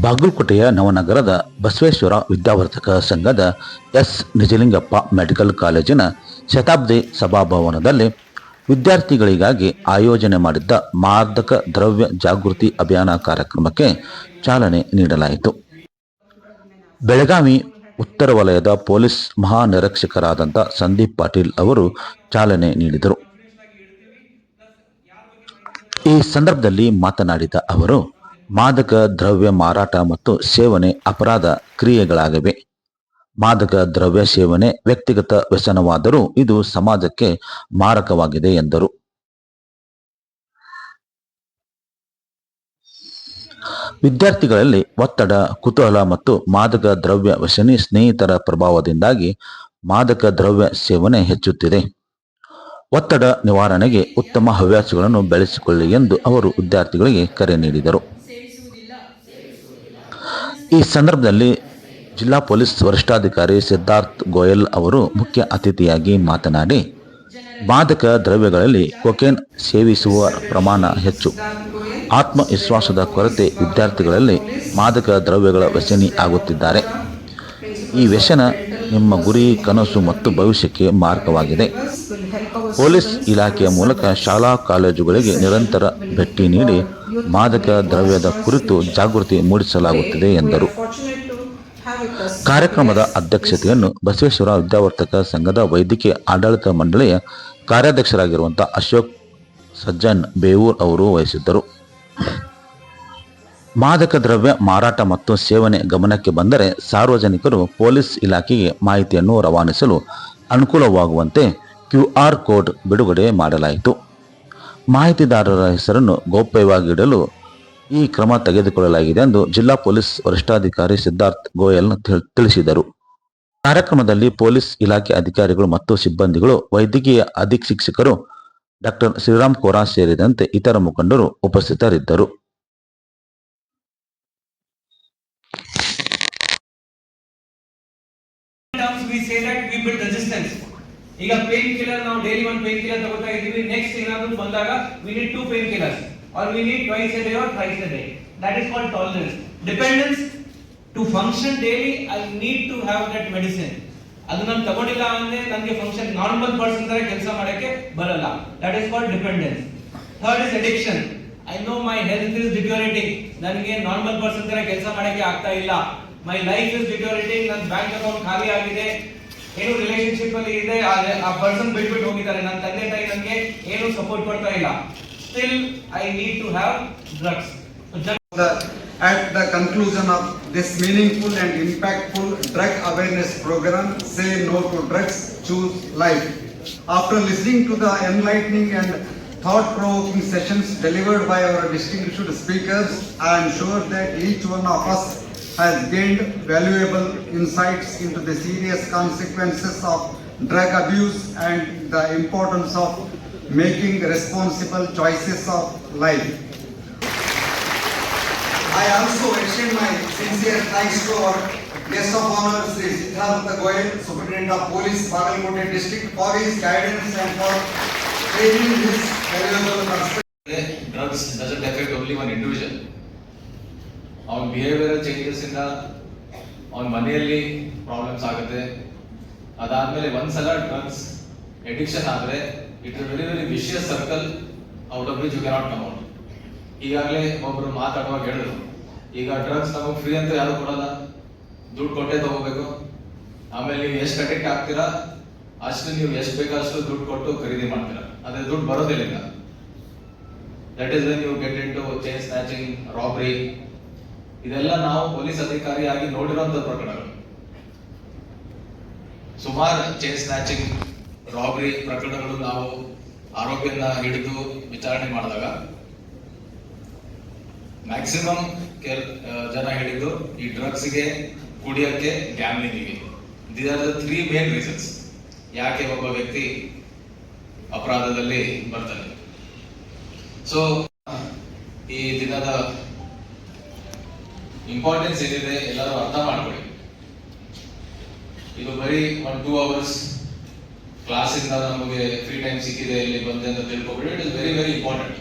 ಬಾಗಲಕೋಟೆಯ ನವನಗರದ ಬಸವೇಶ್ವರ ವಿದ್ಯಾವರ್ಧಕ ಸಂಘದ S Nijalingappa medical ಕಾಲೇಜಿನ ಶತಾಬ್ದಿ ಸಭಾಭವನದಲ್ಲಿ ವಿದ್ಯಾರ್ಥಿಗಳಿಗಾಗಿ ಆಯೋಜನೆ ಮಾಡಿದ್ದ ಮಾದಕ ದ್ರವ್ಯ ಜಾಗೃತಿ ಅಭಿಯಾನ ಕಾರ್ಯಕ್ರಮಕ್ಕೆ ಚಾಲನೆ ನೀಡಲಾಯಿತು. ಬೆಳಗಾವಿ ಉತ್ತರ ವಲಯದ ಪೊಲೀಸ್ ಮಹಾನಿರೀಕ್ಷಕರಾದಂಥ ಸಂದೀಪ್ ಪಾಟೀಲ್ ಅವರು ಚಾಲನೆ ನೀಡಿದರು. ಈ ಸಂದರ್ಭದಲ್ಲಿ ಮಾತನಾಡಿದ ಅವರು, ಮಾದಕ ದ್ರವ್ಯ ಮಾರಾಟ ಮತ್ತು ಸೇವನೆ ಅಪರಾಧ ಕ್ರಿಯೆಗಳಾಗಿವೆ. ಮಾದಕ ದ್ರವ್ಯ ಸೇವನೆ ವ್ಯಕ್ತಿಗತ ವ್ಯಸನವಾದರೂ ಇದು ಸಮಾಜಕ್ಕೆ ಮಾರಕವಾಗಿದೆ ಎಂದರು. ವಿದ್ಯಾರ್ಥಿಗಳಲ್ಲಿ ಒತ್ತಡ, ಕುತೂಹಲ ಮತ್ತು ಮಾದಕ ದ್ರವ್ಯ ವ್ಯಸನಿ ಸ್ನೇಹಿತರ ಪ್ರಭಾವದಿಂದಾಗಿ ಮಾದಕ ದ್ರವ್ಯ ಸೇವನೆ ಹೆಚ್ಚುತ್ತಿದೆ. ಒತ್ತಡ ನಿವಾರಣೆಗೆ ಉತ್ತಮ ಹವ್ಯಾಸಗಳನ್ನು ಬೆಳೆಸಿಕೊಳ್ಳಿ ಎಂದು ಅವರು ವಿದ್ಯಾರ್ಥಿಗಳಿಗೆ ಕರೆ ನೀಡಿದರು. ಈ ಸಂದರ್ಭದಲ್ಲಿ ಜಿಲ್ಲಾ ಪೊಲೀಸ್ ವರಿಷ್ಠಾಧಿಕಾರಿ ಸಿದ್ಧಾರ್ಥ್ ಗೋಯಲ್ ಅವರು ಮುಖ್ಯ ಅತಿಥಿಯಾಗಿ ಮಾತನಾಡಿ, ಮಾದಕ ದ್ರವ್ಯಗಳಲ್ಲಿ ಕೊಕೇನ್ ಸೇವಿಸುವ ಪ್ರಮಾಣ ಹೆಚ್ಚು, ಆತ್ಮವಿಶ್ವಾಸದ ಕೊರತೆ, ವಿದ್ಯಾರ್ಥಿಗಳಲ್ಲಿ ಮಾದಕ ದ್ರವ್ಯಗಳ ವ್ಯಸನಿ ಆಗುತ್ತಿದ್ದಾರೆ. ಈ ವ್ಯಸನ ನಿಮ್ಮ ಗುರಿ, ಕನಸು ಮತ್ತು ಭವಿಷ್ಯಕ್ಕೆ ಮಾರಕವಾಗಿದೆ. ಪೊಲೀಸ್ ಇಲಾಖೆಯ ಮೂಲಕ ಶಾಲಾ ಕಾಲೇಜುಗಳಿಗೆ ನಿರಂತರ ಭೇಟಿ ನೀಡಿ ಮಾದಕ ದ್ರವ್ಯದ ಕುರಿತು ಜಾಗೃತಿ ಮೂಡಿಸಲಾಗುತ್ತಿದೆ ಎಂದರು. ಕಾರ್ಯಕ್ರಮದ ಅಧ್ಯಕ್ಷತೆಯನ್ನು ಬಸವೇಶ್ವರ ವಿದ್ಯಾವರ್ಧಕ ಸಂಘದ ವೈದ್ಯಕೀಯ ಆಡಳಿತ ಮಂಡಳಿಯ ಕಾರ್ಯಾಧ್ಯಕ್ಷರಾಗಿರುವಂತಹ ಅಶೋಕ್ ಸಜ್ಜನ್ ಬೇವೂರ್ ಅವರು ವಹಿಸಿದ್ದರು. ಮಾದಕ ದ್ರವ್ಯ ಮಾರಾಟ ಮತ್ತು ಸೇವನೆ ಗಮನಕ್ಕೆ ಬಂದರೆ ಸಾರ್ವಜನಿಕರು ಪೊಲೀಸ್ ಇಲಾಖೆಗೆ ಮಾಹಿತಿಯನ್ನು ರವಾನಿಸಲು ಅನುಕೂಲವಾಗುವಂತೆ QR ಕೋಡ್ ಬಿಡುಗಡೆ ಮಾಡಲಾಯಿತು. ಮಾಹಿತಿದಾರರ ಹೆಸರನ್ನು ಗೌಪ್ಯವಾಗಿಡಲು ಈ ಕ್ರಮ ತೆಗೆದುಕೊಳ್ಳಲಾಗಿದೆ ಎಂದು ಜಿಲ್ಲಾ ಪೊಲೀಸ್ ವರಿಷ್ಠಾಧಿಕಾರಿ ಸಿದ್ಧಾರ್ಥ್ ಗೋಯಲ್ ತಿಳಿಸಿದರು. ಕಾರ್ಯಕ್ರಮದಲ್ಲಿ ಪೊಲೀಸ್ ಇಲಾಖೆ ಅಧಿಕಾರಿಗಳು ಮತ್ತು ಸಿಬ್ಬಂದಿಗಳು, ವೈದ್ಯಕೀಯ ಅಧೀಕ್ಷಕರು ಡಾಕ್ಟರ್ ಶ್ರೀರಾಮ್ ಕೋರಾ ಸೇರಿದಂತೆ ಇತರ ಮುಖಂಡರು ಉಪಸ್ಥಿತರಿದ್ದರು. ಈಗ ಪೇನ್ ಕಿಲ್ಲರ್ ನಾವು ಡೈಲಿ ಒಂದು ಪೇನ್ ಕಿಲ್ಲರ್ ತಗೋತಾ ಇದೀವಿ, ನೆಕ್ಸ್ಟ್ ಏನಾದರೂ ಬಂದಾಗ we need 2 pain killers or we need twice a day or thrice a day. That is called tolerance. Dependence, to function daily I need to have that medicine. ಅದು ನಾನು ತಗೊಂಡಿಲ್ಲ ಅಂದ್ರೆ ನನಗೆ function normal person ತರ ಕೆಲಸ ಮಾಡಕ್ಕೆ ಬರಲ್ಲ. That is called dependence. Third is addiction. I know my health is deteriorating. ನನಗೆ ನಾರ್ಮಲ್ ಪರ್ಸನ್ ತರ ಕೆಲಸ ಮಾಡಕ್ಕೆ ಆಗ್ತಾ ಇಲ್ಲ. My life is deteriorating. ನನ್ನ ಬ್ಯಾಂಕ್ ಅಕೌಂಟ್ ಖಾಲಿ ಆಗಿದೆ. ಏನು ರಿಲೇಶನ್ಶಿಪ್ ಅಲ್ಲಿ ಇದೆ, ಆ ಪರ್ಸನ್ ಬಿಟ್ಬಿಟ್ಟು ಹೋಗಿದ್ದಾರೆ, ನನ್ನ ತಂದೆ ತಾಯಿ ನನಗೆ ಏನು ಸಪೋರ್ಟ್ ಮಾಡ್ತಾ ಇಲ್ಲ. Still I need to have drugs. At the conclusion of this meaningful and impactful drug awareness program, Say No to Drugs, Choose Life. After listening to the enlightening and thought-provoking sessions delivered by our distinguished speakers, I am sure that each one of us has gained valuable insights into the serious consequences of drug abuse and the importance of making responsible choices of life. I also extend my sincere thanks to our guest of honor, Sri Siddharth Goyal, Superintendent of Police, Bagalkote District, for his guidance and for sharing his valuable perspective. Drugs doesn't affect only one individual. ಅವನ behavioural changes ಇಂದ ಅವನ ಮನೆಯಲ್ಲಿ problems ಆಗುತ್ತೆ. ಅದಾದ್ಮೇಲೆ ಒಂದ್ಸಲ drugs addiction ಆದ್ರೆ it is very very vicious circle out of which you cannot come out. ಈಗಾಗಲೇ ಒಬ್ರು ಮಾತಾಡುವಾಗ ಹೇಳಿದ್ರು, ಈಗ ಡ್ರಗ್ಸ್ ನಮಗೆ ಫ್ರೀ ಅಂತ ಯಾರು ಕೊಡಲ್ಲ, ದುಡ್ಡು ಕೊಟ್ಟೆ ತಗೋಬೇಕು. ಆಮೇಲೆ ನೀವು ಎಷ್ಟು ಅಡಿಕ್ಟ್ ಆಗ್ತೀರಾ ಅಷ್ಟು ನೀವು ಎಷ್ಟು ಬೇಕಷ್ಟು ದುಡ್ಡು ಕೊಟ್ಟು ಖರೀದಿ ಮಾಡ್ತೀರಾ, ಅದೇ ದುಡ್ಡು ಬರೋದಿಲ್ಲ. That is when you get into chain snatching, robbery. ಇದೆಲ್ಲ ನಾವು ಪೊಲೀಸ್ ಅಧಿಕಾರಿಯಾಗಿ ನೋಡಿರುವಂತ ಪ್ರಕರಣಗಳು. ಸುಮಾರು ಚೈನ್ ಸ್ನ್ಯಾಚಿಂಗ್, ರಾಬರಿ ಪ್ರಕರಣಗಳು ನಾವು ಆರೋಪಿಯನ್ನ ಹಿಡಿದು ವಿಚಾರಣೆ ಮಾಡಿದಾಗ ಮ್ಯಾಕ್ಸಿಮಮ್ ಜನ ಹಿಡಿದು ಈ ಡ್ರಗ್ಸ್ಗೆ, ಕುಡಿಯಕ್ಕೆ, ಗ್ಯಾಮ್ಲಿಂಗಿಗೆ. These are the 3 main reasons ಯಾಕೆ ಒಬ್ಬ ವ್ಯಕ್ತಿ ಅಪರಾಧದಲ್ಲಿ ಬರ್ತಾನೆ. ಸೊ ಈ ದಿನದ ಇಂಪಾರ್ಟೆನ್ಸ್ ಏನಿದೆ ಎಲ್ಲರೂ ಅರ್ಥ ಮಾಡ್ಕೊಳ್ಳಿ. ಇದು ಬರೀ 1-2 ಅವರ್ಸ್ ಕ್ಲಾಸಿಂದ ನಮಗೆ ಫ್ರೀ ಟೈಮ್ ಸಿಕ್ಕಿದೆ ಇಲ್ಲಿ ಬಂದೆ ಅಂತ ತಿಳ್ಕೊಬಿಡಿ. It is very very important.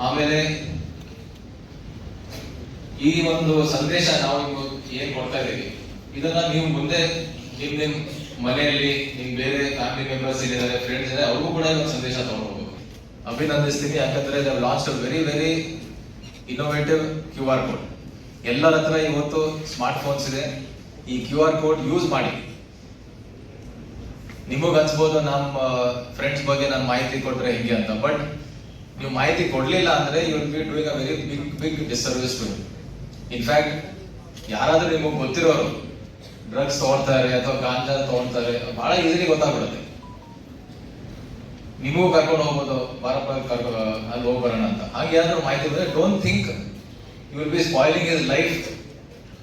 ಆಮೇಲೆ ಈ ಒಂದು ಸಂದೇಶ ನಾವು ಏನ್ ಕೊಡ್ತಾ ಇದೀವಿ ಇದನ್ನ ನೀವು ಮುಂದೆ ನಿಮ್ ಮನೆಯಲ್ಲಿ ನಿಮ್ ಬೇರೆ ಫ್ಯಾಮಿಲಿ ಮೆಂಬರ್ಸ್ ಇದ್ದಾರೆ, ಫ್ರೆಂಡ್ಸ್ ಇದ್ದಾರೆ, ಅವ್ರಿಗೂ ಕೂಡ ಒಂದು ಸಂದೇಶ ತಗೊಂಡು ಅಭಿನಂದಿಸ್ತೀನಿ. ಯಾಕಂದ್ರೆ launch very very innovative QR code. ಎಲ್ಲರ ಹತ್ರ ಇವತ್ತು ಸ್ಮಾರ್ಟ್ ಫೋನ್ಸ್ ಇದೆ. ಈ QR ಕೋಡ್ ಯೂಸ್ ಮಾಡಿ. ನಿಮಗ್ ಅನ್ಸ್ಬೋದು ನಮ್ಮ ಫ್ರೆಂಡ್ಸ್ ಬಗ್ಗೆ ನಾನು ಮಾಹಿತಿ ಕೊಟ್ರೆ ಹಿಂಗೆ ಅಂತ, ಬಟ್ ನೀವು ಮಾಹಿತಿ ಕೊಡ್ಲಿಲ್ಲ ಅಂದ್ರೆ you will be doing a very big disservice to. In fact ಯಾರಾದ್ರೂ ನಿಮಗೆ ಗೊತ್ತಿರೋರು ಡ್ರಗ್ಸ್ ತಗೊಳ್ತಾರೆ ಅಥವಾ ಗಾಂಜಾ ತಗೊಳ್ತಾರೆ, ಬಹಳ ಈಸಿಲಿ ಗೊತ್ತಾಗ್ಬಿಡುತ್ತೆ. ನಿಮಗೂ ಕರ್ಕೊಂಡು ಹೋಗ್ಬೋದು, ಬಾರಪ್ಪ ಅಲ್ಲಿ ಹೋಗ್ಬರೋಣ ಅಂತ. ಹಾಗೆ ಏನಾದ್ರು ಮಾಹಿತಿ ಬಂದ್ರೆ don't think you will be spoiling his life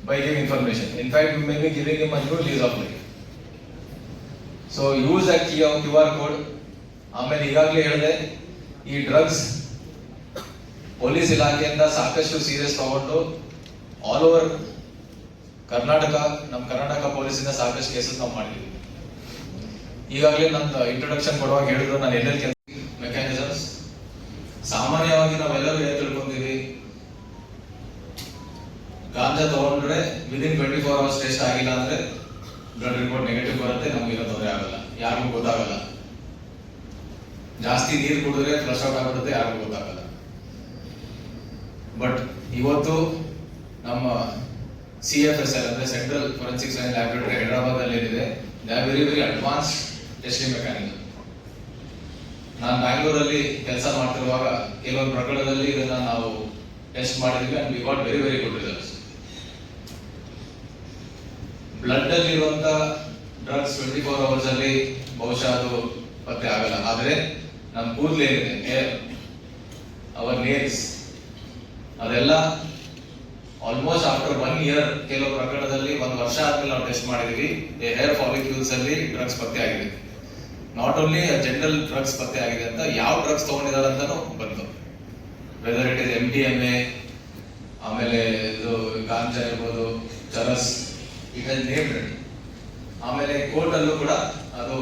by giving information. In fact you may be giving him a new lease of life. So use that QR code. ಆಮೇಲೆ ಈಗಾಗಲೇ ಹೇಳಿದೆ, ಈ ಡ್ರಗ್ಸ್ ಪೊಲೀಸ್ ಇಲಾಖೆಯಿಂದ ಸಾಕಷ್ಟು ಸೀರಿಯಸ್ ತಗೊಂಡು ಆಲ್ ಓವರ್ ಕರ್ನಾಟಕ, ನಮ್ಮ ಕರ್ನಾಟಕ ಪೊಲೀಸಿಂದ ಸಾಕಷ್ಟು cases ನಾವು ಮಾಡಿದ್ವಿ. ಈಗಾಗಲೇ ನಂದು ಇಂಟ್ರೊಡಕ್ಷನ್ ಕೊಡುವಾಗ ಹೇಳಿದ್ರು ನಾನು ಎಲ್ಲೆಲ್ಲಿ ಕೆಲಸ ಮೆಕ್ಯಾನಿಸಮ್ಸ್. ಸಾಮಾನ್ಯವಾಗಿ ನಾವೆಲ್ಲರೂ ಏನ್ ತಿಳ್ಕೊಂತೀವಿ, ಗಾಂಜಾ ತಗೊಂಡ್ರೆ ವಿದಿನ್ 24 hours ಟೆಸ್ಟ್ ಆಗಿಲ್ಲ ಅಂದ್ರೆ ಬ್ಲಡ್ ರಿಪೋರ್ಟ್ ನೆಗೆಟಿವ್ ಬರುತ್ತೆ, ನಮ್ಗೆ ತೊಂದರೆ ಆಗಲ್ಲ, ಯಾರಿಗೂ ಗೊತ್ತಾಗಲ್ಲ. ಜಾಸ್ತಿ ನೀರು ಕುಡಿದ್ರೆ ಫ್ಲಶ್ ಔಟ್ ಆಗ್ಬಿಡುತ್ತೆ, ಯಾರಿಗೂ ಗೊತ್ತಾಗಲ್ಲ. ಬಟ್ ಇವತ್ತು ನಮ್ಮ CFSL ಅಂದ್ರೆ central forensic science laboratory Hyderabad ಅಲ್ಲಿ ಏನಿದೆ, they are very very advance testing mechanism. ನಾನು ಬ್ಯಾಂಗ್ಳೂರಲ್ಲಿ ಕೆಲಸ ಮಾಡ್ತಿರುವಾಗ ಕೆಲವೊಂದು ಪ್ರಕರಣದಲ್ಲಿ ಇದನ್ನ ನಾವು ಟೆಸ್ಟ್ ಮಾಡಿದ್ವಿ and we got very very good results. Blood ಅಲ್ಲಿ ಇರುವಂತ ಡ್ರಗ್ಸ್ 24 hours ಅಲ್ಲಿ ಬಹುಶಃ ಅದು ಪತ್ತೆ ಆಗಲ್ಲ. ಆದ್ರೆ ನಮ್ಮ ಕೂದಲೇನಿದೆ, ಹೇರ್, ಅವರ್ ನೇಲ್ಸ್, ಅದೆಲ್ಲ ಆಲ್ಮೋಸ್ಟ್ ಆಫ್ಟರ್ 1 year, ಕೆಲವು ಪ್ರಕರಣದಲ್ಲಿ 1 ವರ್ಷ ಆದ್ಮೇಲೆ ನಾವು ಟೆಸ್ಟ್ ಮಾಡಿದೀವಿ, ಹೇರ್ ಫಾಲಿಕ್ಯೂಲ್ಸ್ ಅಲ್ಲಿ ಡ್ರಗ್ಸ್ ಪತ್ತೆ ಆಗಿದೆ. ನಾಟ್ ಓನ್ಲಿ ಜನರಲ್ ಡ್ರಗ್ಸ್ ಪತ್ತೆ ಆಗಿದೆ ಅಂತ, ಯಾವ ಡ್ರಗ್ಸ್ ತಗೊಂಡಿದ್ದಾರೆ ಅಂತಾನು ಬಂತು. ವೆದರ್ ಇಟ್ ಇಸ್ MDMA, ಆಮೇಲೆ ಇದು ಗಾಂಜಾ ಇರ್ಬೋದು, ಚರಸ್, ಇಟ್ ಹಸ್ ನೇಮ್ಡ್. ಆಮೇಲೆ ಕೋರ್ಟ್ ಅಲ್ಲೂ ಕೂಡ ಅದು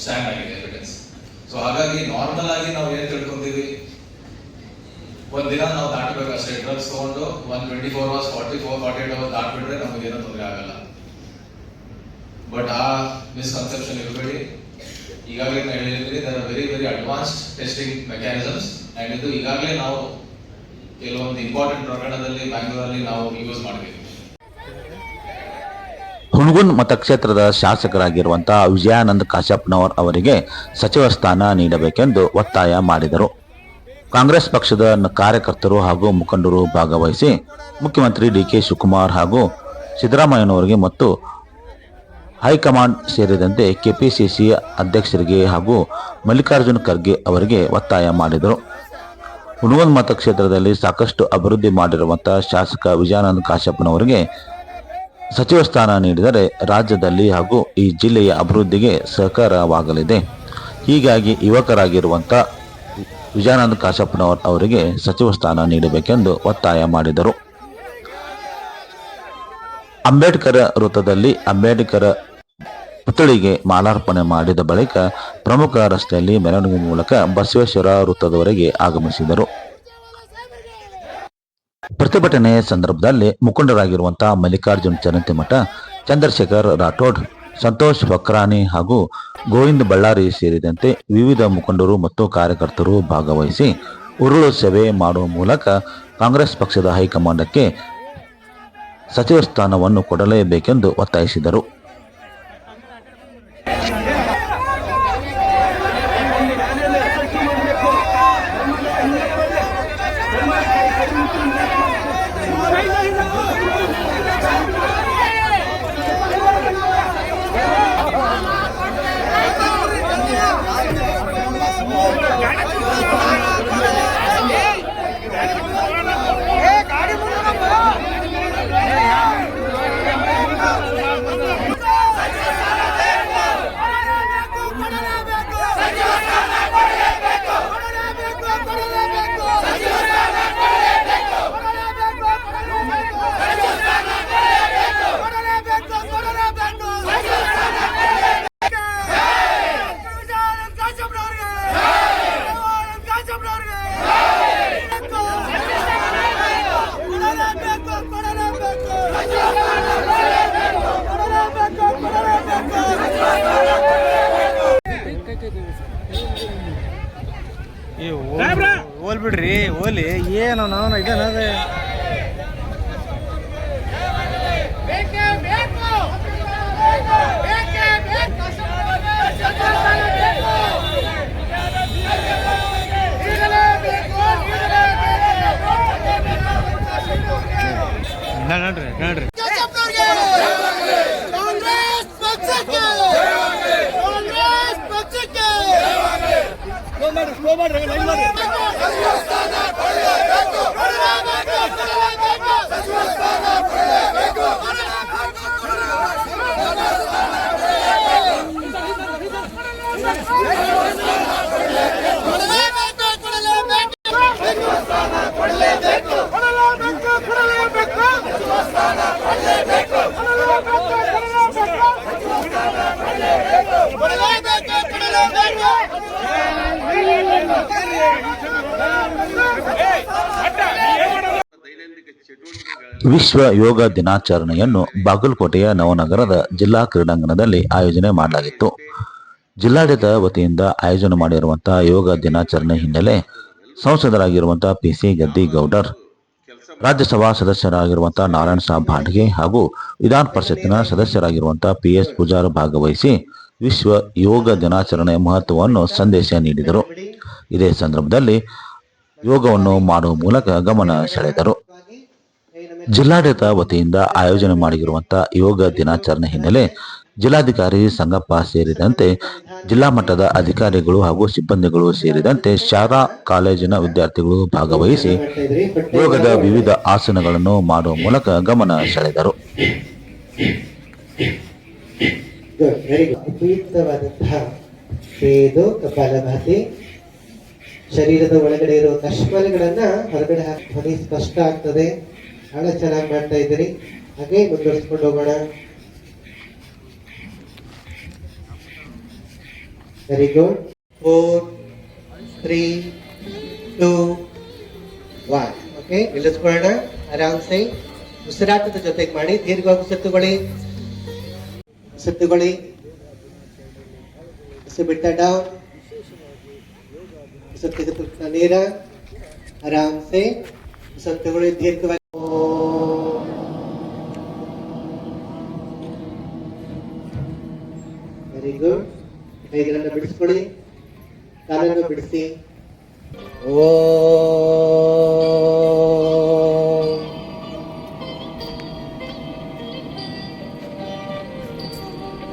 ಸ್ಟ್ಯಾಂಡ್ ಆಗಿದೆ ಎವಿಡೆನ್ಸ್. ಸೊ ಹಾಗಾಗಿ ನಾರ್ಮಲ್ ಆಗಿ ನಾವು ಏನ್ ತಿಳ್ಕೊಂತೀವಿ, ಒಂದಿನ ನಾವು ದಾಟಬೇಕು ಅಷ್ಟೇ. ಡ್ರಗ್ಸ್ ತಗೊಂಡು 24 hours 48 hours ದಾಟ್ಬಿಟ್ರೆ ನಮಗೇನೋ ತೊಂದರೆ ಆಗಲ್ಲ. ಬಟ್ ಆ ಮಿಸ್ಕನ್ಸೆಪ್ಷನ್ ಇರಬೇಡಿ. ಈಗಾಗಲೇ ನಾನು ಹೇಳಿದ್ರಿ, there are very very advanced testing mechanisms and ಇದು ಈಗಾಗಲೇ ನಾವು ಕೆಲವೊಂದು ಇಂಪಾರ್ಟೆಂಟ್ ಪ್ರಕರಣದಲ್ಲಿ ಬ್ಯಾಂಗ್ಳೂರಲ್ಲಿ ನಾವು ಯೂಸ್ ಮಾಡಿದ್ದೀವಿ. ಹುಣಗುನ್ ಮತಕ್ಷೇತ್ರದ ಶಾಸಕರಾಗಿರುವಂತಹ ವಿಜಯಾನಂದ್ ಕಾಶ್ಯಪ್ನವರ್ ಅವರಿಗೆ ಸಚಿವ ಸ್ಥಾನ ನೀಡಬೇಕೆಂದು ಒತ್ತಾಯ ಮಾಡಿದರು. ಕಾಂಗ್ರೆಸ್ ಪಕ್ಷದ ಕಾರ್ಯಕರ್ತರು ಹಾಗೂ ಮುಖಂಡರು ಭಾಗವಹಿಸಿ ಮುಖ್ಯಮಂತ್ರಿ DK ಶಿವಕುಮಾರ್ ಹಾಗೂ ಸಿದ್ದರಾಮಯ್ಯನವರಿಗೆ ಮತ್ತು ಹೈಕಮಾಂಡ್ ಸೇರಿದಂತೆ KPCC ಅಧ್ಯಕ್ಷರಿಗೆ ಹಾಗೂ ಮಲ್ಲಿಕಾರ್ಜುನ್ ಖರ್ಗೆ ಅವರಿಗೆ ಒತ್ತಾಯ ಮಾಡಿದರು. ಹುಣಗುನ್ ಮತಕ್ಷೇತ್ರದಲ್ಲಿ ಸಾಕಷ್ಟು ಅಭಿವೃದ್ಧಿ ಮಾಡಿರುವಂತಹ ಶಾಸಕ ವಿಜಯಾನಂದ್ ಕಾಶ್ಯಪ್ನವರಿಗೆ ಸಚಿವ ಸ್ಥಾನ ನೀಡಿದರೆ ರಾಜ್ಯದಲ್ಲಿ ಹಾಗೂ ಈ ಜಿಲ್ಲೆಯ ಅಭಿವೃದ್ಧಿಗೆ ಸಹಕಾರವಾಗಲಿದೆ. ಹೀಗಾಗಿ ಯುವಕರಾಗಿರುವಂಥ ವಿಜಯಾನಂದ್ ಕಾಶ್ಯಪ್ನವರ್ ಅವರಿಗೆ ಸಚಿವ ಸ್ಥಾನ ನೀಡಬೇಕೆಂದು ಒತ್ತಾಯ ಮಾಡಿದರು. ಅಂಬೇಡ್ಕರ್ ವೃತ್ತದಲ್ಲಿ ಅಂಬೇಡ್ಕರ್ ಪುತ್ಥಳಿಗೆ ಮಾಲಾರ್ಪಣೆ ಮಾಡಿದ ಬಳಿಕ ಪ್ರಮುಖ ರಸ್ತೆಯಲ್ಲಿ ಮೆರವಣಿಗೆ ಮೂಲಕ ಬಸವೇಶ್ವರ ವೃತ್ತದವರೆಗೆ ಆಗಮಿಸಿದರು. ಪ್ರತಿಭಟನೆ ಸಂದರ್ಭದಲ್ಲಿ ಮುಖಂಡರಾಗಿರುವಂತಹ ಮಲ್ಲಿಕಾರ್ಜುನ್ ಚರಂತಿಮಠ, ಚಂದ್ರಶೇಖರ್ ರಾಠೋಡ್, ಸಂತೋಷ್ ಫಕ್ರಾನಿ ಹಾಗೂ ಗೋವಿಂದ್ ಬಳ್ಳಾರಿ ಸೇರಿದಂತೆ ವಿವಿಧ ಮುಖಂಡರು ಮತ್ತು ಕಾರ್ಯಕರ್ತರು ಭಾಗವಹಿಸಿ ಉರುಳು ಸೇವೆ ಮಾಡುವ ಮೂಲಕ ಕಾಂಗ್ರೆಸ್ ಪಕ್ಷದ ಹೈಕಮಾಂಡ್ಗೆ ಸಚಿವ ಸ್ಥಾನವನ್ನು ಕೊಡಲೇಬೇಕೆಂದು ಒತ್ತಾಯಿಸಿದರು. ಬಿಡ್ರಿ ಓಲಿ ಏನು ನಾವು ಇದೇನದೆ ನೋಡ್ರಿ ನೋಡ್ರಿ ವಿಶ್ವ ಯೋಗ ದಿನಾಚರಣೆಯನ್ನು ಬಾಗಲಕೋಟೆಯ ನವನಗರದ ಜಿಲ್ಲಾ ಕ್ರೀಡಾಂಗಣದಲ್ಲಿ ಆಯೋಜನೆ ಮಾಡಲಾಗಿತ್ತು. ಜಿಲ್ಲಾಡಳಿತ ವತಿಯಿಂದ ಆಯೋಜನೆ ಮಾಡಿರುವಂತಹ ಯೋಗ ದಿನಾಚರಣೆ ಹಿನ್ನೆಲೆ ಸಂಸದರಾಗಿರುವಂತಹ ಪಿಸಿ ಗದ್ದಿಗೌಡರ್, ರಾಜ್ಯಸಭಾ ಸದಸ್ಯರಾಗಿರುವಂತಹ ನಾರಾಯಣ ಸಾಬ್ ಭಾಂಡ್ಗೆ ಹಾಗೂ ವಿಧಾನ ಪರಿಷತ್ತಿನ ಸದಸ್ಯರಾಗಿರುವಂತಹ ಪಿಎಸ್ ಪೂಜಾರ್ ಭಾಗವಹಿಸಿ ವಿಶ್ವ ಯೋಗ ದಿನಾಚರಣೆಯ ಮಹತ್ವವನ್ನು ಸಂದೇಶ ನೀಡಿದರು. ಇದೇ ಸಂದರ್ಭದಲ್ಲಿ ಯೋಗವನ್ನು ಮಾಡುವ ಮೂಲಕ ಗಮನ ಸೆಳೆದರು. ಜಿಲ್ಲಾಡಳಿತ ವತಿಯಿಂದ ಆಯೋಜನೆ ಮಾಡಿರುವಂತಹ ಯೋಗ ದಿನಾಚರಣೆ ಹಿನ್ನೆಲೆ ಜಿಲ್ಲಾಧಿಕಾರಿ ಸಂಗಪ್ಪ ಸೇರಿದಂತೆ ಜಿಲ್ಲಾ ಮಟ್ಟದ ಅಧಿಕಾರಿಗಳು ಹಾಗೂ ಸಿಬ್ಬಂದಿಗಳು ಸೇರಿದಂತೆ ಶಾಲಾ ಕಾಲೇಜಿನ ವಿದ್ಯಾರ್ಥಿಗಳು ಭಾಗವಹಿಸಿ ಯೋಗದ ವಿವಿಧ ಆಸನಗಳನ್ನು ಮಾಡುವ ಮೂಲಕ ಗಮನ ಸೆಳೆದರು. ಉಪಯುಕ್ತವಾದಂತಹ ಸೇದು ಕಪಾಲಭಾತಿ, ಶರೀರದ ಒಳಗಡೆ ಇರುವ ಕಶ್ಮಲಗಳನ್ನ ಹೊರಗಡೆ ಹಾಕಿ ಸ್ಪಷ್ಟ ಆಗ್ತದೆ. ಬಹಳ ಚೆನ್ನಾಗಿ ಮಾಡ್ತಾ ಇದ್ದೀರಿ, ಹಾಗೆ ಮುಂದುವರಿಸ್ಕೊಂಡು ಹೋಗೋಣ. Very good. 4, 3, 2, 1. ಓಕೆ, ನಿಲ್ಲಿಸ್ಕೊಳ್ಳೋಣ. ಆರಾಮ್ಸೆ ಉಸಿರಾಟದ ಜೊತೆಗೆ ಮಾಡಿ. ದೀರ್ಘವಾಗಿ ಉಸಿರುಗೊಳ್ಳಿ, ಉಸಿರುಗೊಳ್ಳಿ, ಉಸಿರು ಬಿಟ್ಟ ಡೌನ್, ಉಸಿರು ತೆಗೆದುಕೊಂಡ ನೀರ. ಆರಾಮ್ಸೆ ಉಸಿರು ತಗೊಳ್ಳಿ, ದೀರ್ಘವಾಗಿ. Very good. ಕೈಗಳನ್ನು ಬಿಡಿಸ್ಕೊಳ್ಳಿ, ಕಾಲನ್ನು ಬಿಡಿಸಿ.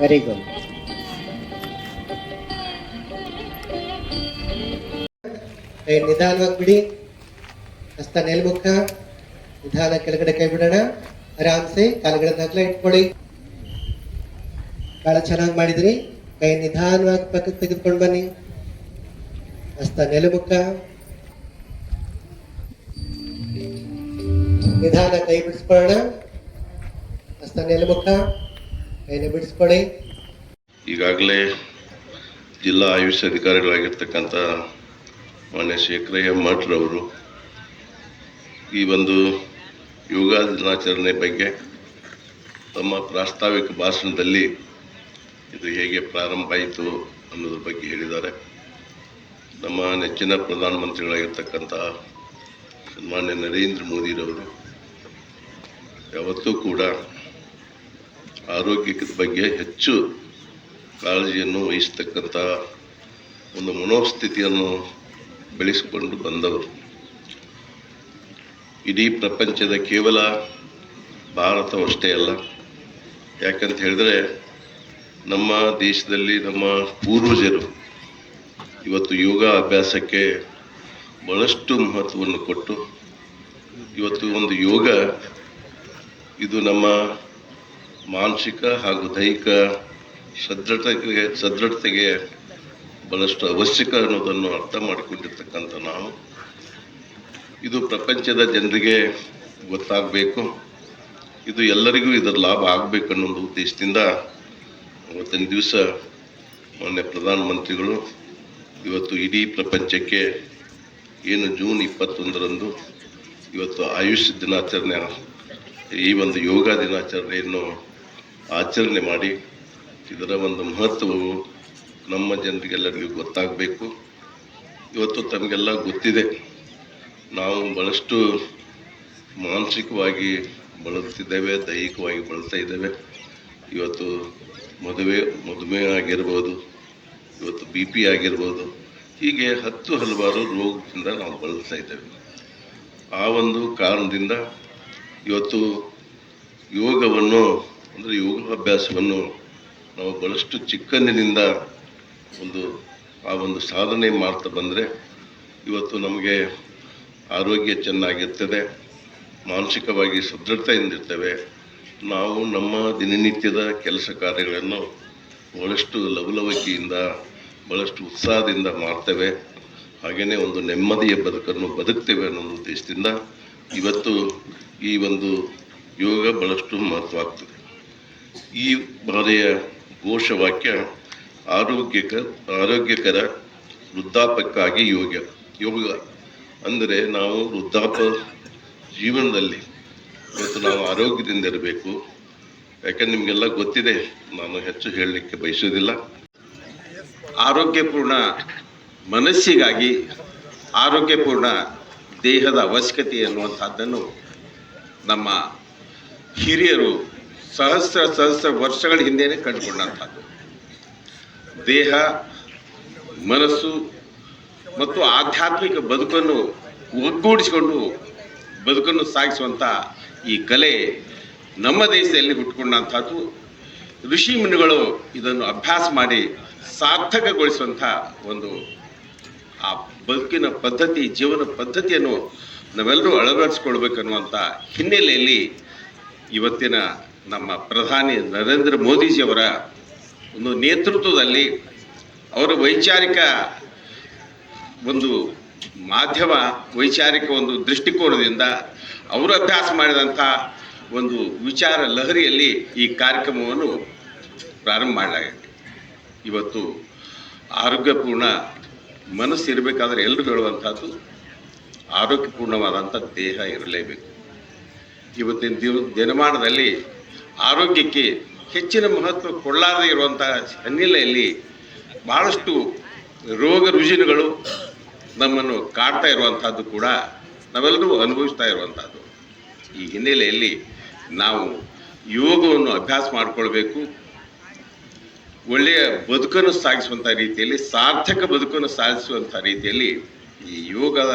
Very good. ಕೈ ನಿಧಾನವಾಗಿ ಬಿಡಿ, ಹಸ್ತ ಮೇಲ್ಮುಖ, ನಿಧಾನ ಕೆಳಗಡೆ ಕೈ ಬಿಡೋಣ. ಆರಾಮ್ಸೆ ಕಾಲುಗಳನ್ನ ಅಗಲ ಇಟ್ಕೊಳ್ಳಿ. ಬಹಳ ಚೆನ್ನಾಗಿ ಮಾಡಿದ್ರಿ. ಕೈ ನಿಧಾನವಾಗಿ ಪಕ್ಕಕ್ಕೆ ತೆಗೆದುಕೊಂಡು ಬನ್ನಿ. ಹಸ್ತ ನೆಲುಮುಖ, ನಿಧಾನ ಕೈ ಬಿಡಿಸ್ಕೊಳ್ಳೋಣ. ಹಸ್ತ ನೆಲುಮುಖ, ಕೈನ ಬಿಡಿಸ್ಕೊಳ್ಳಿ. ಈಗಾಗಲೇ ಜಿಲ್ಲಾ ಆಯುಷ್ ಅಧಿಕಾರಿಗಳಾಗಿರ್ತಕ್ಕಂಥ ಮಾನ್ಯ ಶೇಖರಯ್ಯ ಮಠ್ರವರು ಈ ಒಂದು ಯೋಗ ದಿನಾಚರಣೆ ಬಗ್ಗೆ ತಮ್ಮ ಪ್ರಾಸ್ತಾವಿಕ ಭಾಷಣದಲ್ಲಿ ಇದು ಹೇಗೆ ಪ್ರಾರಂಭ ಆಯಿತು ಅನ್ನೋದ್ರ ಬಗ್ಗೆ ಹೇಳಿದ್ದಾರೆ. ನಮ್ಮ ನೆಚ್ಚಿನ ಪ್ರಧಾನಮಂತ್ರಿಗಳಾಗಿರ್ತಕ್ಕಂಥ ಸನ್ಮಾನ್ಯ ನರೇಂದ್ರ ಮೋದಿರವರು ಯಾವತ್ತೂ ಕೂಡ ಆರೋಗ್ಯದ ಬಗ್ಗೆ ಹೆಚ್ಚು ಕಾಳಜಿಯನ್ನು ವಹಿಸ್ತಕ್ಕಂಥ ಒಂದು ಮನೋಸ್ಥಿತಿಯನ್ನು ಬೆಳೆಸಿಕೊಂಡು ಬಂದವರು. ಇಡೀ ಪ್ರಪಂಚದ ಕೇವಲ ಭಾರತವಷ್ಟೇ ಅಲ್ಲ, ಯಾಕಂತ ಹೇಳಿದ್ರೆ ನಮ್ಮ ದೇಶದಲ್ಲಿ ನಮ್ಮ ಪೂರ್ವಜರು ಇವತ್ತು ಯೋಗ ಅಭ್ಯಾಸಕ್ಕೆ ಬಹಳಷ್ಟು ಮಹತ್ವವನ್ನು ಕೊಟ್ಟು ಇವತ್ತು ಒಂದು ಯೋಗ ಇದು ನಮ್ಮ ಮಾನಸಿಕ ಹಾಗೂ ದೈಹಿಕ ಸದೃಢತೆಗೆ ಬಹಳಷ್ಟು ಅವಶ್ಯಕ ಅನ್ನೋದನ್ನು ಅರ್ಥ ಮಾಡಿಕೊಂಡಿರ್ತಕ್ಕಂಥ ನಾವು ಇದು ಪ್ರಪಂಚದ ಜನರಿಗೆ ಗೊತ್ತಾಗಬೇಕು, ಇದು ಎಲ್ಲರಿಗೂ ಇದರ ಲಾಭ ಆಗಬೇಕು ಅನ್ನೋ ಉದ್ದೇಶದಿಂದ ಅವತ್ತಿನ ದಿವಸ ಮಾನ್ಯ ಪ್ರಧಾನಮಂತ್ರಿಗಳು ಇವತ್ತು ಇಡೀ ಪ್ರಪಂಚಕ್ಕೆ ಏನು ಜೂನ್ 21ರಂದು ಇವತ್ತು ಆಯುಷ್ ದಿನಾಚರಣೆ, ಈ ಒಂದು ಯೋಗ ದಿನಾಚರಣೆಯನ್ನು ಆಚರಣೆ ಮಾಡಿ ಇದರ ಒಂದು ಮಹತ್ವವು ನಮ್ಮ ಜನರಿಗೆಲ್ಲರಿಗೂ ಗೊತ್ತಾಗಬೇಕು. ಇವತ್ತು ತಮಗೆಲ್ಲ ಗೊತ್ತಿದೆ, ನಾವು ಭಾಳಷ್ಟು ಮಾನಸಿಕವಾಗಿ ಬಳಲ್ತಿದ್ದೇವೆ, ದೈಹಿಕವಾಗಿ ಬಳಲ್ತಾ ಇದ್ದೇವೆ. ಇವತ್ತು ಮಧುಮೇಹ ಆಗಿರ್ಬೋದು, ಇವತ್ತು BP ಆಗಿರ್ಬೋದು, ಹೀಗೆ ಹಲವಾರು ರೋಗದಿಂದ ನಾವು ಬಳಲ್ತಾ ಇದ್ದೇವೆ. ಆ ಒಂದು ಕಾರಣದಿಂದ ಇವತ್ತು ಯೋಗವನ್ನು ಅಂದರೆ ಯೋಗಾಭ್ಯಾಸವನ್ನು ನಾವು ಭಾಳಷ್ಟು ಚಿಕ್ಕಂದಿನಿಂದ ಆ ಒಂದು ಸಾಧನೆ ಮಾಡ್ತಾ ಬಂದರೆ ಇವತ್ತು ನಮಗೆ ಆರೋಗ್ಯ ಚೆನ್ನಾಗಿರ್ತದೆ, ಮಾನಸಿಕವಾಗಿ ಸದೃಢತೆಯಿಂದಿರ್ತೇವೆ. ನಾವು ನಮ್ಮ ದಿನನಿತ್ಯದ ಕೆಲಸ ಕಾರ್ಯಗಳನ್ನು ಭಾಳಷ್ಟು ಲವಲವಿಕೆಯಿಂದ ಭಾಳಷ್ಟು ಉತ್ಸಾಹದಿಂದ ಮಾಡ್ತೇವೆ. ಹಾಗೆಯೇ ಒಂದು ನೆಮ್ಮದಿಯ ಬದುಕನ್ನು ಬದುಕ್ತೇವೆ ಅನ್ನೋ ಉದ್ದೇಶದಿಂದ ಇವತ್ತು ಈ ಒಂದು ಯೋಗ ಭಾಳಷ್ಟು ಮಹತ್ವವಾಗ್ತದೆ. ಈ ಬಾರಿಯ ಘೋಷವಾಕ್ಯ ಆರೋಗ್ಯಕರ ವೃದ್ಧಾಪಕ್ಕಾಗಿ ಯೋಗ ಅಂದರೆ ನಾವು ವೃದ್ಧಾಪ್ಯ ಜೀವನದಲ್ಲಿ ಇವತ್ತು ನಾವು ಆರೋಗ್ಯದಿಂದ ಇರಬೇಕು. ಯಾಕಂದ್ರೆ ನಿಮಗೆಲ್ಲ ಗೊತ್ತಿದೆ, ನಾನು ಹೆಚ್ಚು ಹೇಳಲಿಕ್ಕೆ ಬಯಸೋದಿಲ್ಲ. ಆರೋಗ್ಯಪೂರ್ಣ ಮನಸ್ಸಿಗಾಗಿ ಆರೋಗ್ಯಪೂರ್ಣ ದೇಹದ ಅವಶ್ಯಕತೆ ಎನ್ನುವಂಥದ್ದನ್ನು ನಮ್ಮ ಹಿರಿಯರು ಸಹಸ್ರ ವರ್ಷಗಳ ಹಿಂದೆಯೇ ಕಂಡುಕೊಂಡಂಥದ್ದು. ದೇಹ, ಮನಸ್ಸು ಮತ್ತು ಆಧ್ಯಾತ್ಮಿಕ ಬದುಕನ್ನು ಒಗ್ಗೂಡಿಸಿಕೊಂಡು ಬದುಕನ್ನು ಸಾಗಿಸುವಂಥ ಈ ಕಲೆ ನಮ್ಮ ದೇಶದಲ್ಲಿ ಹುಟ್ಟುಕೊಂಡಂಥದ್ದು. ಋಷಿ ಮುನಿಗಳು ಇದನ್ನು ಅಭ್ಯಾಸ ಮಾಡಿ ಸಾರ್ಥಕಗೊಳಿಸುವಂಥ ಒಂದು ಆ ಬದುಕಿನ ಪದ್ಧತಿ, ಜೀವನ ಪದ್ಧತಿಯನ್ನು ನಾವೆಲ್ಲರೂ ಅಳವಡಿಸ್ಕೊಳ್ಬೇಕನ್ನುವಂಥ ಹಿನ್ನೆಲೆಯಲ್ಲಿ ಇವತ್ತಿನ ನಮ್ಮ ಪ್ರಧಾನಿ ನರೇಂದ್ರ ಮೋದಿಜಿಯವರ ಒಂದು ನೇತೃತ್ವದಲ್ಲಿ ಅವರ ವೈಚಾರಿಕ ಒಂದು ಮಾಧ್ಯಮ, ವೈಚಾರಿಕ ಒಂದು ದೃಷ್ಟಿಕೋನದಿಂದ ಅವರು ಅಭ್ಯಾಸ ಮಾಡಿದಂಥ ಒಂದು ವಿಚಾರ ಲಹರಿಯಲ್ಲಿ ಈ ಕಾರ್ಯಕ್ರಮವನ್ನು ಪ್ರಾರಂಭ ಮಾಡಲಾಗಿದೆ. ಇವತ್ತು ಆರೋಗ್ಯಪೂರ್ಣ ಮನಸ್ಸು ಇರಬೇಕಾದ್ರೆ ಎಲ್ಲರೂ ಹೇಳುವಂಥದ್ದು ಆರೋಗ್ಯಪೂರ್ಣವಾದಂಥ ದೇಹ ಇರಲೇಬೇಕು. ಇವತ್ತಿನ ದಿನಮಾನದಲ್ಲಿ ಆರೋಗ್ಯಕ್ಕೆ ಹೆಚ್ಚಿನ ಮಹತ್ವ ಕೊಡಲಾರದೇ ಇರುವಂಥ ಹಿನ್ನೆಲೆಯಲ್ಲಿ ಭಾಳಷ್ಟು ರೋಗ ರುಜಿನಗಳು ನಮ್ಮನ್ನು ಕಾಡ್ತಾ ಇರುವಂಥದ್ದು ಕೂಡ ನಾವೆಲ್ಲರೂ ಅನುಭವಿಸ್ತಾ ಇರುವಂಥದ್ದು. ಈ ಹಿನ್ನೆಲೆಯಲ್ಲಿ ನಾವು ಯೋಗವನ್ನು ಅಭ್ಯಾಸ ಮಾಡಿಕೊಳ್ಬೇಕು. ಒಳ್ಳೆಯ ಬದುಕನ್ನು ಸಾಗಿಸುವಂಥ ರೀತಿಯಲ್ಲಿ, ಸಾರ್ಥಕ ಬದುಕನ್ನು ಸಾಗಿಸುವಂಥ ರೀತಿಯಲ್ಲಿ ಈ ಯೋಗದ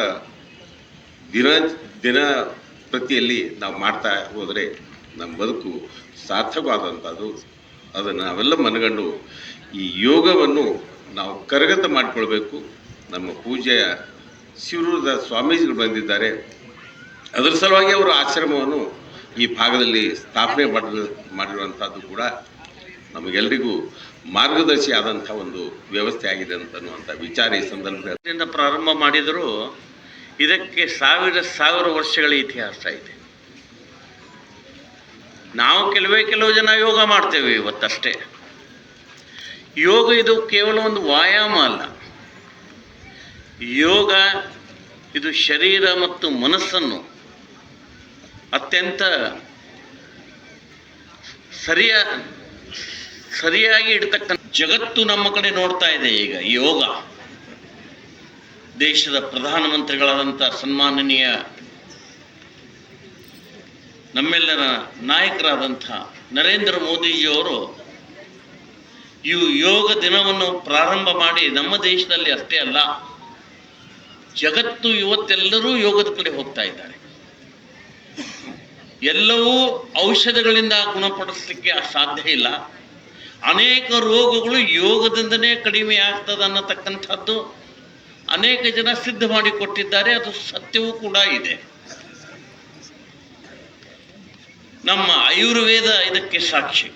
ದಿನ ಪ್ರತಿಯಲ್ಲಿ ನಾವು ಮಾಡ್ತಾ ಹೋದರೆ ನಮ್ಮ ಬದುಕು ಸಾರ್ಥಕವಾದಂಥದ್ದು. ಅದನ್ನು ನಾವೆಲ್ಲ ಮನಗಂಡು ಈ ಯೋಗವನ್ನು ನಾವು ಕರಗತ ಮಾಡಿಕೊಳ್ಬೇಕು. ನಮ್ಮ ಪೂಜ್ಯ ಶಿವರುದ್ರ ಸ್ವಾಮೀಜಿಗಳು ಬಂದಿದ್ದಾರೆ. ಅದರ ಸಲುವಾಗಿ ಅವರು ಆಶ್ರಮವನ್ನು ಈ ಭಾಗದಲ್ಲಿ ಸ್ಥಾಪನೆ ಮಾಡಿರುವಂಥದ್ದು ಕೂಡ ನಮಗೆಲ್ಲರಿಗೂ ಮಾರ್ಗದರ್ಶಿ ಆದಂಥ ಒಂದು ವ್ಯವಸ್ಥೆ ಆಗಿದೆ ಅಂತನ್ನುವಂಥ ವಿಚಾರ ಈ ಸಂದರ್ಭದಿಂದ ಪ್ರಾರಂಭ ಮಾಡಿದರೂ ಇದಕ್ಕೆ ಸಾವಿರ ವರ್ಷಗಳ ಇತಿಹಾಸ ಇದೆ. ನಾವು ಕೆಲವು ಜನ ಯೋಗ ಮಾಡ್ತೇವೆ ಇವತ್ತಷ್ಟೇ. ಯೋಗ ಇದು ಕೇವಲ ಒಂದು ವ್ಯಾಯಾಮ ಅಲ್ಲ. ಯೋಗ ಇದು ಶರೀರ ಮತ್ತು ಮನಸ್ಸನ್ನು ಅತ್ಯಂತ ಸರಿಯಾಗಿ ಇಡ್ತಕ್ಕಂಥ ಜಗತ್ತು ನಮ್ಮ ಕಡೆ ನೋಡ್ತಾ ಇದೆ. ಈಗ ಯೋಗ ದೇಶದ ಪ್ರಧಾನಮಂತ್ರಿಗಳಾದಂಥ ಸನ್ಮಾನನೀಯ ನಮ್ಮೆಲ್ಲರ ನಾಯಕರಾದಂಥ ನರೇಂದ್ರ ಮೋದಿಜಿಯವರು ಈ ಯೋಗ ದಿನವನ್ನು ಪ್ರಾರಂಭ ಮಾಡಿ ನಮ್ಮ ದೇಶದಲ್ಲಿ ಅಷ್ಟೇ ಅಲ್ಲ, ಜಗತ್ತು ಇವತ್ತೆಲ್ಲರೂ ಯೋಗದ ಕಡೆ ಹೋಗ್ತಾ ಇದ್ದಾರೆ. ಎಲ್ಲವೂ ಔಷಧಗಳಿಂದ ಗುಣಪಡಿಸಲಿಕ್ಕೆ ಸಾಧ್ಯ ಇಲ್ಲ. ಅನೇಕ ರೋಗಗಳು ಯೋಗದಿಂದನೇ ಕಡಿಮೆ ಆಗ್ತದೆ ಅನ್ನತಕ್ಕಂಥದ್ದು ಅನೇಕ ಜನ ಸಿದ್ಧ ಮಾಡಿಕೊಟ್ಟಿದ್ದಾರೆ. ಅದು ಸತ್ಯವೂ ಕೂಡ ಇದೆ. ನಮ್ಮ ಆಯುರ್ವೇದ ಇದಕ್ಕೆ ಸಾಕ್ಷಿ.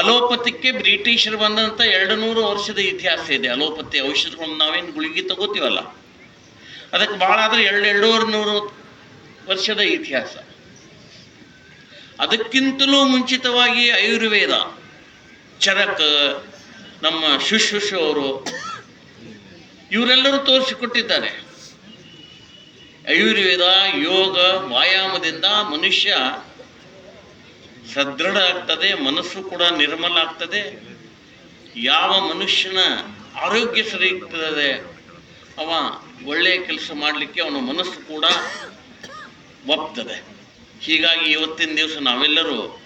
ಅಲೋಪತಿಕ್ಕೆ ಬ್ರಿಟಿಷರು ಬಂದಂಥ 200 ವರ್ಷದ ಇತಿಹಾಸ ಇದೆ. ಅಲೋಪತಿ ಔಷಧಗಳನ್ನು ನಾವೇನು ಗುಳಿಗೆ ತಗೋತೀವಲ್ಲ, ಅದಕ್ಕೆ ಭಾಳ ಆದರೆ 200 ವರ್ಷದ ಇತಿಹಾಸ. ಅದಕ್ಕಿಂತಲೂ ಮುಂಚಿತವಾಗಿ ಆಯುರ್ವೇದ, ಚರಕ, ನಮ್ಮ ಶುಶ್ರೂಷ ಅವರು ಇವರೆಲ್ಲರೂ ತೋರಿಸಿಕೊಟ್ಟಿದ್ದಾರೆ. ಆಯುರ್ವೇದ, ಯೋಗ, ವ್ಯಾಯಾಮದಿಂದ ಮನುಷ್ಯ ಸದೃಢ ಆಗ್ತದೆ, ಮನಸ್ಸು ಕೂಡ ನಿರ್ಮಲ ಆಗ್ತದೆ. ಯಾವ ಮನುಷ್ಯನ ಆರೋಗ್ಯ ಸರಿ ಇರ್ತದೆ ಅವ ಒಳ್ಳೆಯ ಕೆಲಸ ಮಾಡಲಿಕ್ಕೆ ಅವನ ಮನಸ್ಸು ಕೂಡ ಒಪ್ತದೆ. ಹೀಗಾಗಿ ಇವತ್ತಿನ ದಿವಸ ನಾವೆಲ್ಲರೂ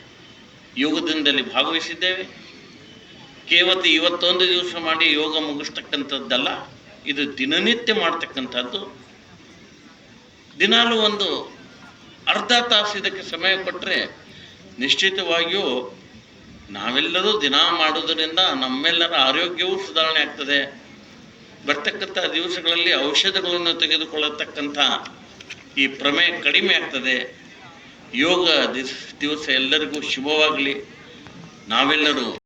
ಯೋಗದಿಂದಲೇ ಭಾಗವಹಿಸಿದ್ದೇವೆ. ಕೇವಲ ಇವತ್ತೊಂದು ದಿವಸ ಮಾಡಿ ಯೋಗ ಮುಗಿಸ್ತಕ್ಕಂಥದ್ದಲ್ಲ, ಇದು ದಿನನಿತ್ಯ ಮಾಡ್ತಕ್ಕಂಥದ್ದು. ದಿನಾಲೂ ಒಂದು ಅರ್ಧ ತಾಸು ಇದಕ್ಕೆ ಸಮಯ ಕೊಟ್ಟರೆ ನಿಶ್ಚಿತವಾಗಿಯೂ ನಾವೆಲ್ಲರೂ ದಿನ ಮಾಡೋದರಿಂದ ನಮ್ಮೆಲ್ಲರ ಆರೋಗ್ಯವೂ ಸುಧಾರಣೆ ಆಗ್ತದೆ. ಬರ್ತಕ್ಕಂಥ ದಿವಸಗಳಲ್ಲಿ ಔಷಧಗಳನ್ನು ತೆಗೆದುಕೊಳ್ಳತಕ್ಕಂಥ ಈ ಪ್ರಮೇಯ ಕಡಿಮೆ ಆಗ್ತದೆ. ಯೋಗ ದಿವಸ ಎಲ್ಲರಿಗೂ ಶುಭವಾಗಲಿ. ನಾವೆಲ್ಲರೂ